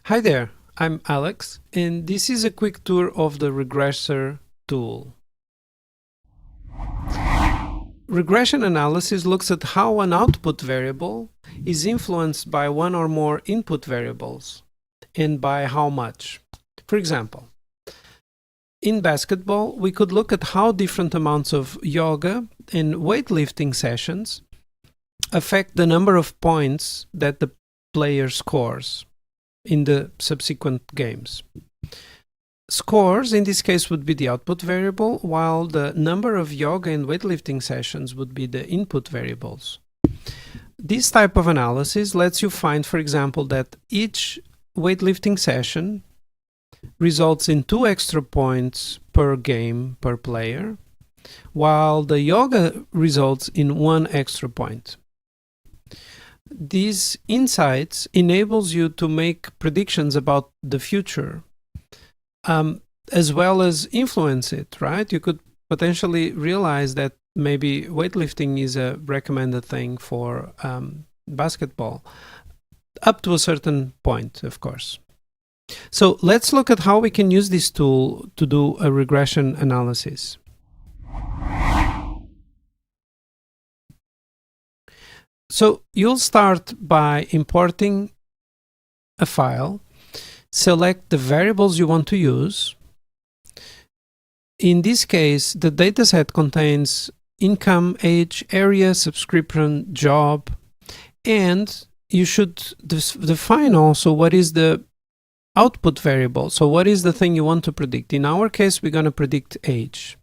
Hi there, I'm Alex, and this is a quick tour of the regressor tool. Regression analysis looks at how an output variable is influenced by one or more input variables, and by how much. For example, in basketball, we could look at how different amounts of yoga and weightlifting sessions affect the number of points that the player scores in the subsequent games. Scores in this case would be the output variable, while the number of yoga and weightlifting sessions would be the input variables. This type of analysis lets you find, for example, that each weightlifting session results in 2 extra points per game per player, while the yoga results in 1 extra point. These insights enables you to make predictions about the future, as well as influence it, right? You could potentially realize that maybe weightlifting is a recommended thing for basketball, up to a certain point, of course. So let's look at how we can use this tool to do a regression analysis. So you'll start by importing a file, select the variables you want to use. In this case, the dataset contains income, age, area, subscription, job, and you should define also what is the output variable. So what is the thing you want to predict? In our case, we're going to predict age.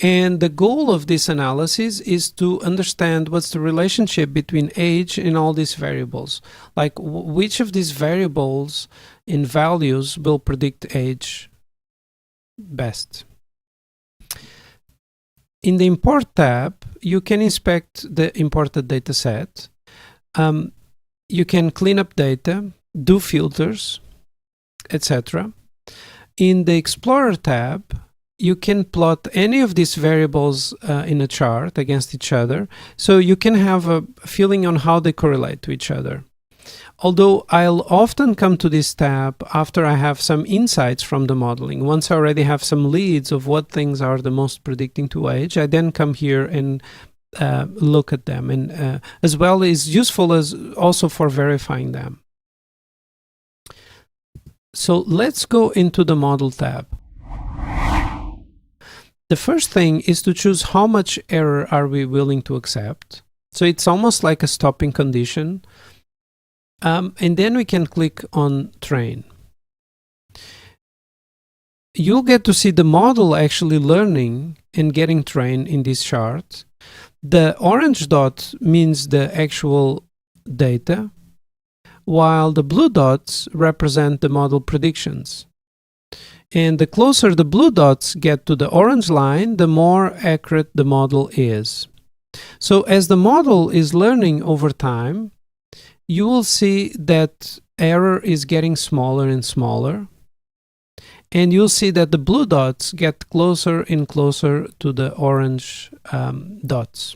And the goal of this analysis is to understand what's the relationship between age and all these variables. Like which of these variables in values will predict age best. In the Import tab, you can inspect the imported data set. You can clean up data, do filters, etc. In the Explorer tab, you can plot any of these variables in a chart against each other, so you can have a feeling on how they correlate to each other. Although I'll often come to this tab after I have some insights from the modeling. Once I already have some leads of what things are the most predicting to age, I then come here and look at them, and as well is useful as also for verifying them. So let's go into the Model tab. The first thing is to choose how much error are we willing to accept. So it's almost like a stopping condition. And then we can click on Train. You'll get to see the model actually learning and getting trained in this chart. The orange dot means the actual data, while the blue dots represent the model predictions. And the closer the blue dots get to the orange line, the more accurate the model is. So as the model is learning over time, you will see that error is getting smaller and smaller. And you'll see that the blue dots get closer and closer to the orange dots.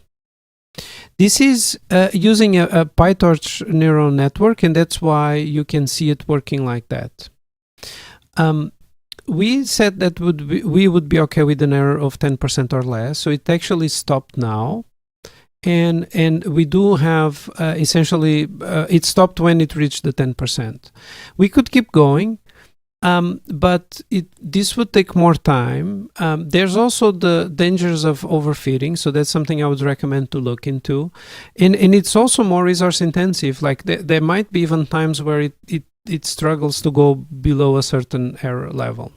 This is using a PyTorch neural network, and that's why you can see it working like that. We said that we would be okay with an error of 10% or less, so it actually stopped now. And we do have essentially, it stopped when it reached the 10%. We could keep going, but this would take more time. There's also the dangers of overfitting, so that's something I would recommend to look into. And it's also more resource intensive. Like there might be even times where it struggles to go below a certain error level.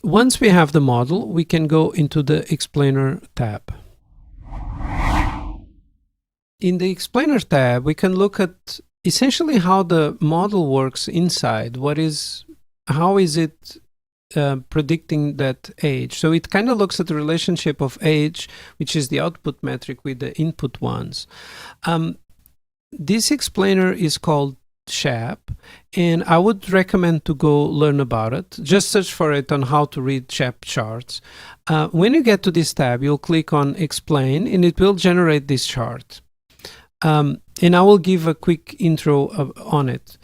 Once we have the model, we can go into the Explainer tab. In the Explainer tab, we can look at essentially how the model works inside. How is it predicting that age? So it kind of looks at the relationship of age, which is the output metric, with the input ones. This explainer is called SHAP, and I would recommend to go learn about it. Just search for it on how to read SHAP charts. When you get to this tab, you'll click on Explain, and it will generate this chart. And I will give a quick intro on it.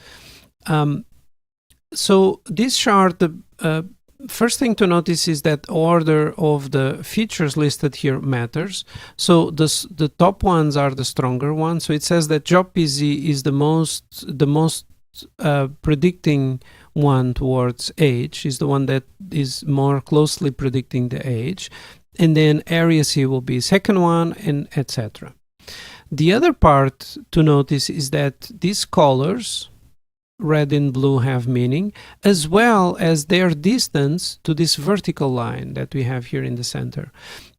So this chart, the first thing to notice is that order of the features listed here matters. So the top ones are the stronger ones. So it says that job PZ is the most predicting one towards age, is the one that is more closely predicting the age, and then area C will be second one, and etc. The other part to notice is that these colors, red and blue, have meaning, as well as their distance to this vertical line that we have here in the center.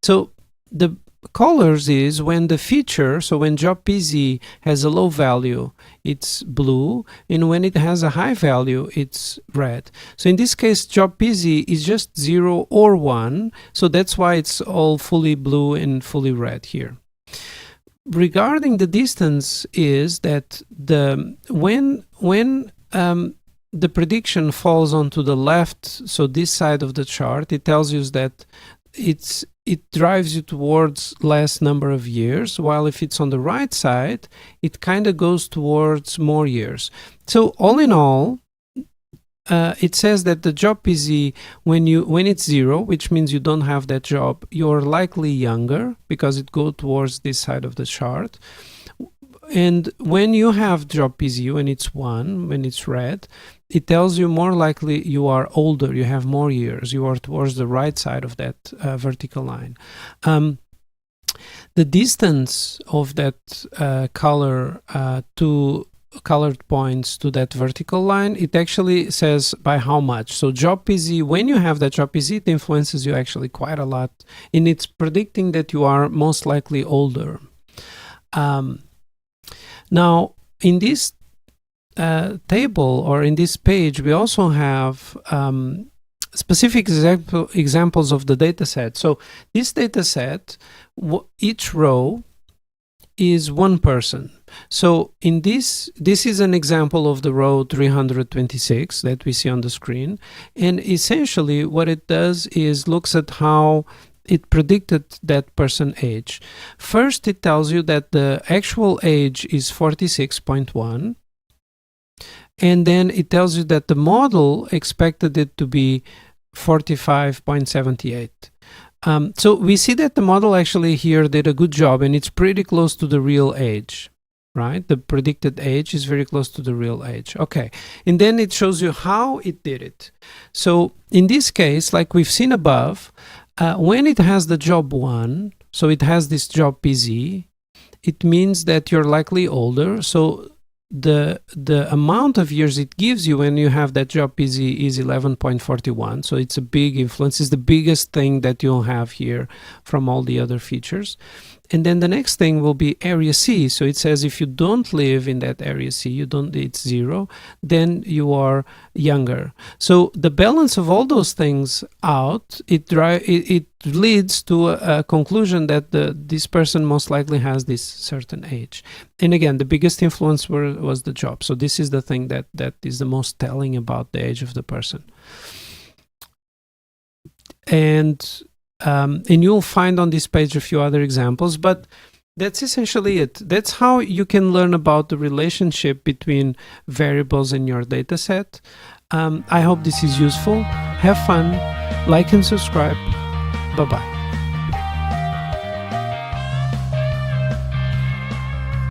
So the colors is when the feature, so when job PZ has a low value, it's blue, and when it has a high value, it's red. So in this case, job PZ is just 0 or 1, so that's why it's all fully blue and fully red here. Regarding the distance is that when the prediction falls onto the left, so this side of the chart, it tells you that it drives you towards less number of years, while if it's on the right side, it kind of goes towards more years. So all in all, it says that the job PZ, when it's 0, which means you don't have that job, you're likely younger because it goes towards this side of the chart. And when you have job PZ, when it's 1, when it's red, it tells you more likely you are older, you have more years, you are towards the right side of that vertical line. The distance of that color to colored points to that vertical line, it actually says by how much. So job PZ, when you have that job PZ, it influences you actually quite a lot, and it's predicting that you are most likely older. Now, in this table, or in this page, we also have specific examples of the data set. So this data set, each row is one person. So in this is an example of the row 326 that we see on the screen. And essentially what it does is looks at how it predicted that person age. First, it tells you that the actual age is 46.1. And then it tells you that the model expected it to be 45.78. So we see that the model actually here did a good job, and it's pretty close to the real age, right? The predicted age is very close to the real age. Okay, and then it shows you how it did it. So in this case, like we've seen above, when it has the job 1, so it has this job PZ, it means that you're likely older. So the amount of years it gives you when you have that job PZ is 11.41. So it's a big influence. It's the biggest thing that you'll have here from all the other features. And then the next thing will be area C. So it says if you don't live in that area C, it's 0, then you are younger. So the balance of all those things out, it leads to a conclusion that this person most likely has this certain age. And again, the biggest influence was the job. So this is the thing that is the most telling about the age of the person. And you'll find on this page a few other examples, but that's essentially it. That's how you can learn about the relationship between variables in your data set. I hope this is useful. Have fun, like and subscribe. Bye-bye.